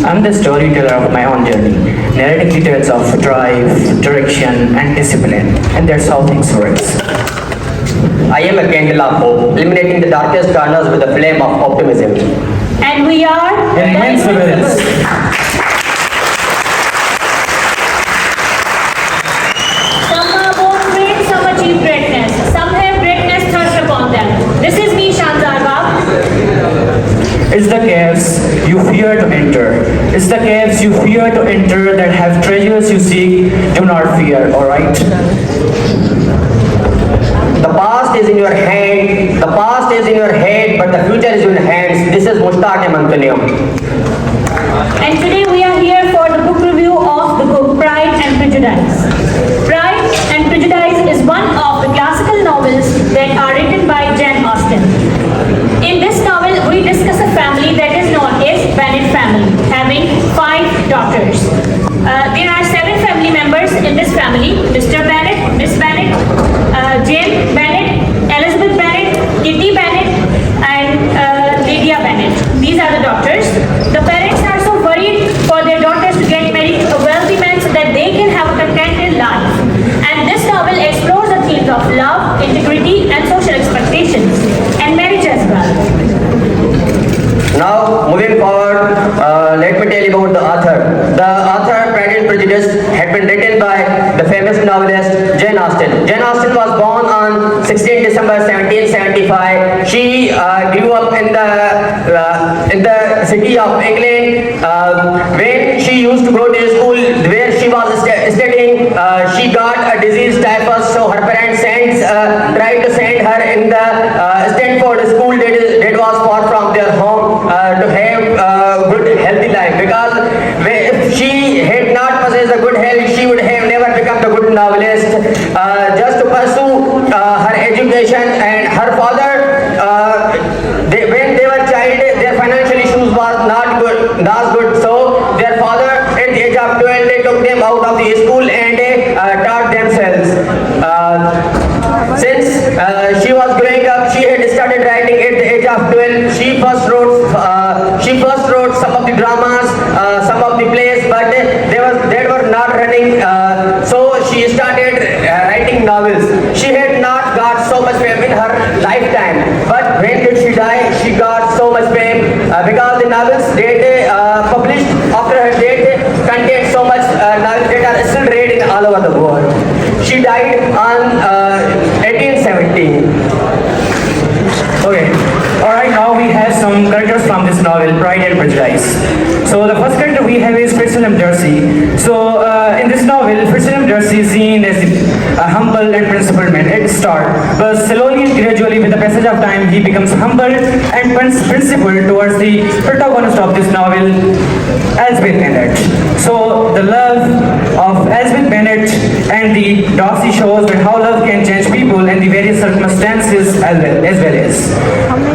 I'm the storyteller of my own journey, narrating details of drive, direction, and discipline, and that's how things works. I am a candle of hope, illuminating the darkest corners with a flame of optimism. And we are Invincibles. Some are born great, some achieve greatness. Some have greatness thrust upon them. This is me, Shanzar Bab. It's the caves you fear to enter. It's the caves you fear to enter that have treasures you seek. Do not fear, alright? The past is in your hand, the past is in your head, but the future is in your hands. This is Mushtaque Mantunium. And today we are here for the book review of the book Pride and Prejudice. Pride and Prejudice is one of the classical novels that are written by Jane Austen. In this novel, we discuss a family that is known as Bennett family, having 5 daughters. There are 7 family members in this family: Mr. Bennett, Miss Bennett, Jane Bennett, Elizabeth Bennett, Kitty Bennett, and Lydia Bennett. These are the daughters. The parents are so worried for their daughters to get married a wealthy man so that they can have a contented life. And this novel explores the themes of love, integrity, and social expectations, and marriage as well. Now, moving forward, let me tell you about the author. The author, Pride and Prejudice, had been written by the famous novelist Jane Austen. Jane Austen was born on 16 December 1775. She grew up in the city of England. When she used to go to school where she was studying, she got a disease typhus, so her parents tried to send her in the Stanford school that was far from their home to have a good healthy life, because if she had not possessed a good health, she would have never become the good novelist. Just to pursue her education, and her father, when they were child, their financial issues was not good, so their father at the age of 12 they took them out of the school and taught themselves. Since she was growing up, she had started writing at the age of 12. She first wrote some of the dramas, some of the plays, but they were not running. So she started writing novels. She had not got so much fame in her lifetime, but when did she die? She got so much fame because the novels that published after her death contained so much novels that are still read in all over the world. She died on 1817. Okay. Alright, now we have some characters from this novel, Pride and Prejudice. So the first character we have is Fitzwilliam Darcy. So in this novel, Fitzwilliam Darcy is seen as a humble and principled man at the start, but slowly and gradually with the passage of time, he becomes humble and principled towards the protagonist of this novel, Elizabeth Bennett. So the love of Elizabeth Bennett and the Darcy shows that how love can change people and the various circumstances as well as.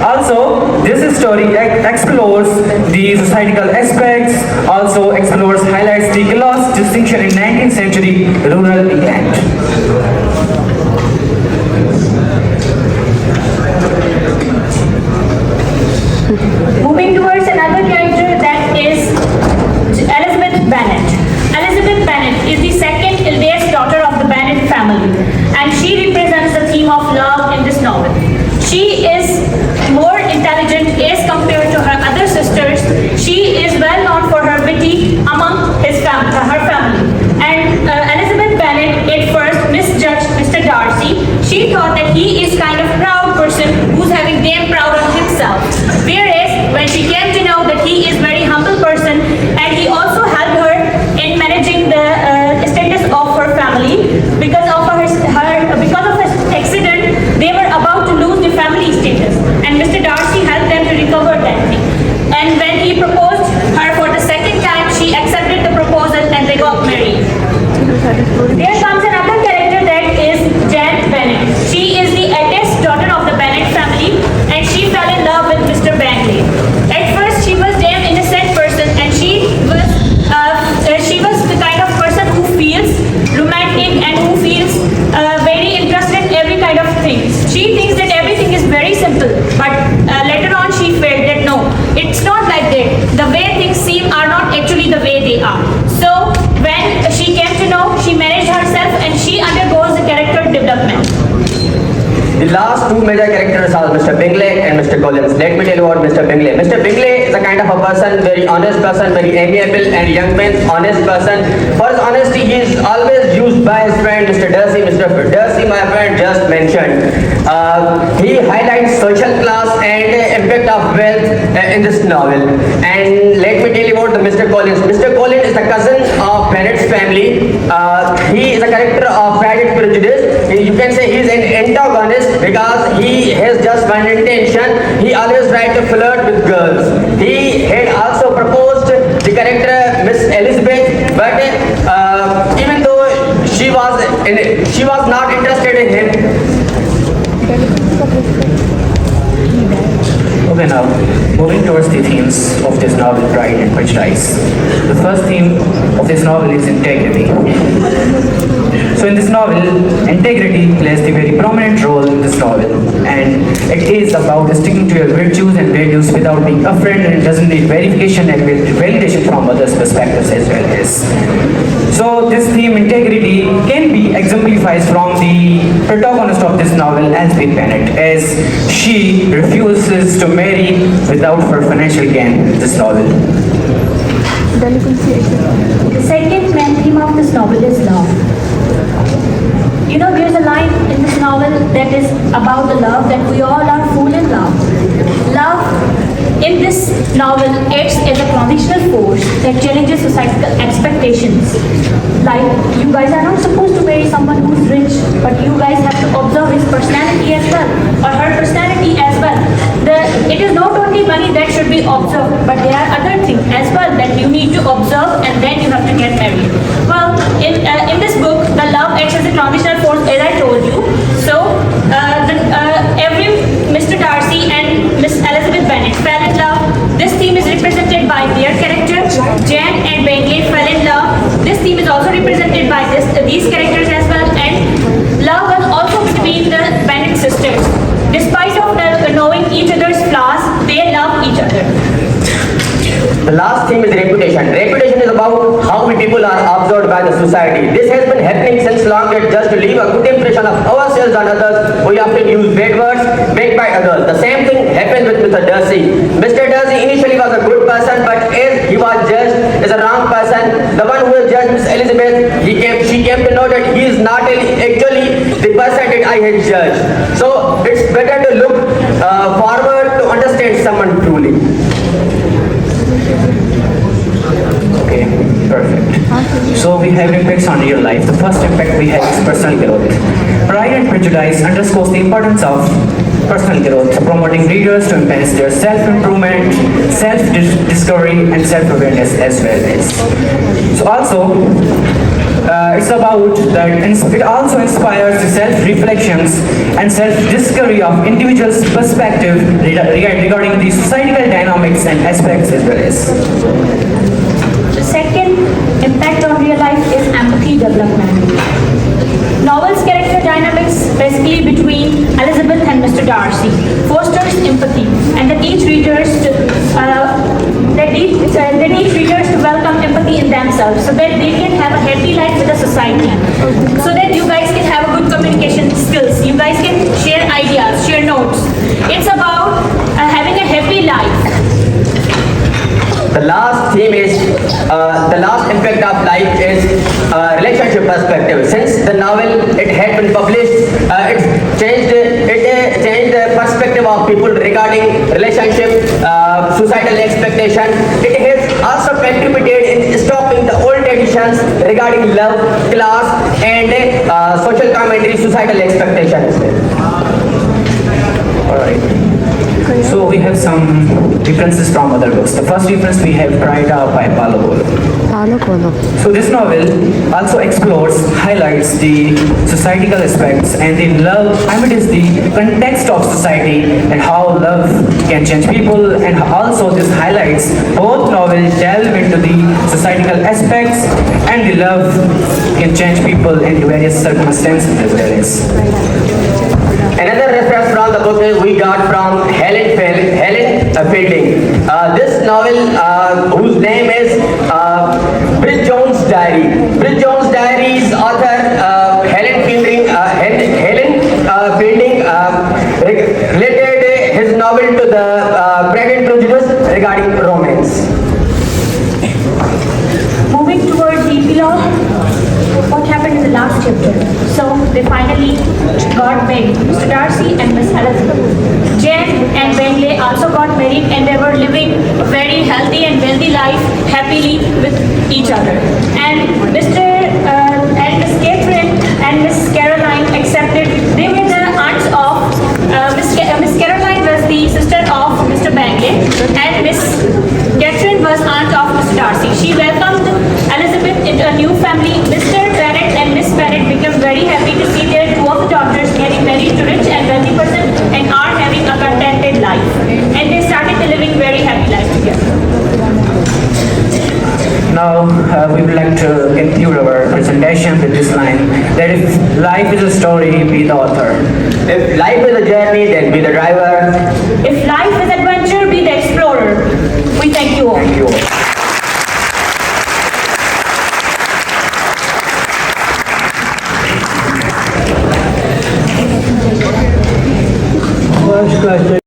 Also, this story explores the societal aspects, also highlights the class distinction in 19th century rural England. Moving towards another character, that is Elizabeth Bennett. Elizabeth Bennett is the second eldest daughter of the Bennett family, and she represents the theme of love in this novel. She is more intelligent as compared to her other sisters. She is well known for her witty among her family. And Elizabeth Bennett at first misjudged Mr. Darcy. She thought that he is kind of proud person who's having damn proud of himself. Whereas when she came to know two major characters are Mr. Bingley and Mr. Collins. Let me tell you about Mr. Bingley. Mr. Bingley is a kind of a person, very honest person, very amiable and young man, honest person. For his honesty, he is always used by his friend Mr. Darcy. Mr. Darcy, my friend, just mentioned. He highlights social class and impact of wealth in this novel. And let me tell you about the Mr. Collins. Mr. Collins is the cousin of Bennett's family. He is a character of Pride and Prejudice. You can say he is an antagonist because he has just one intention. He always tried to flirt with girls. He had also proposed the character Miss Elizabeth, but even though she was not interested in him. Okay, now moving towards the themes of this novel, Pride and Prejudice. The first theme of this novel is integrity. So in this novel, integrity plays the very prominent role in this novel, and it is about sticking to your virtues and values without being afraid, and it doesn't need verification and validation from others' perspectives as well as. So this theme, integrity, can be exemplified from the protagonist of this novel, Elizabeth Bennett, as she refuses to marry without her financial gain in this novel. The second main theme of this novel is love. You know, there's a line in this novel that is about the love, that we all are full in love. Love in this novel acts as a transitional force that challenges societal expectations. Like, you guys are not supposed to marry someone who's rich, but you guys have to observe his personality as well, or her personality as well. It is not only money that should be observed, but there are other things as well that you need to observe, and then you have to get married. Well, in this book, the love acts as a transitional force, as I told you. So, every Mr. Darcy and Miss Elizabeth Bennett fell in love. This theme is represented by their character. Jane and Bingley fell in love. This theme is also represented by these characters as well. And love was also between the Bennett sisters. Despite of knowing each other's flaws, they love each other. The last theme is reputation. Reputation is about how we people are observed by the society. This has been happening since long, that just to leave a good impression of ourselves and others, we often use bad words made by others. The same thing happened with Mr. Darcy. Mr. Darcy initially was a good person, but as he was judged as a wrong person, the one who was judged, Miss Elizabeth, she came to know that he is not actually the person that I had judged. So it's better to look forward to understand someone truly. Okay, perfect. So we have impacts on real life. The first impact we have is personal growth. Pride and Prejudice underscores the importance of personal growth, promoting readers to enhance their self-improvement, self-discovery, and self-awareness as well as. So also, it's about that it also inspires the self-reflections and self-discovery of individuals' perspective regarding the societal dynamics and aspects as well as. The second impact on real life is empathy development. Novel's character dynamics, basically between Elizabeth and Mr. Darcy, fosters empathy, and they teach readers to welcome empathy in themselves, so that they can have a happy life with the society, so that you guys can have a good communication skills, you guys can share ideas, share notes. It's about having a happy life. The last theme is, the last impact of life is relationship perspective. Since the novel, it had been published, it changed the perspective of people regarding relationship, societal expectation. It has also contributed in stopping the old traditions regarding love, class, and social commentary, societal expectations. Alright. So we have some differences from other books. The first difference we have Pride by Paulo Coelho. So this novel also explores, highlights the societal aspects and the love, it is the context of society and how love can change people, and also this highlights both novels delve into the societal aspects and the love can change people in various circumstances as well as. Another reference from the book is we got from Helen Fielding. This novel, whose name is Bridget Jones' Diary. Bridget Jones' Diary's author Helen Fielding regarding romance. Moving toward the epilogue, what happened in the last chapter? So they finally got married, Mr. Darcy and Miss Elizabeth. Jane and Bentley also got married and they were living a very healthy and wealthy life happily with each other. And Miss Catherine and Miss Caroline accepted. They were the aunts of Miss Caroline was the sister of Mr. Bentley and Miss Catherine was aunt of Mr. Darcy. She welcomed Elizabeth into a new family. Mr. Bennett and Miss Bennett became very happy to see their two of the daughters getting married to rich and wealthy person and are having a contented life. And they started living very happy life together. Now, we would like to conclude our presentation with this line, that if life is a story, be the author. If life is a journey, then be the driver. If life is adventure, be the explorer. We thank you all. Thank you. First question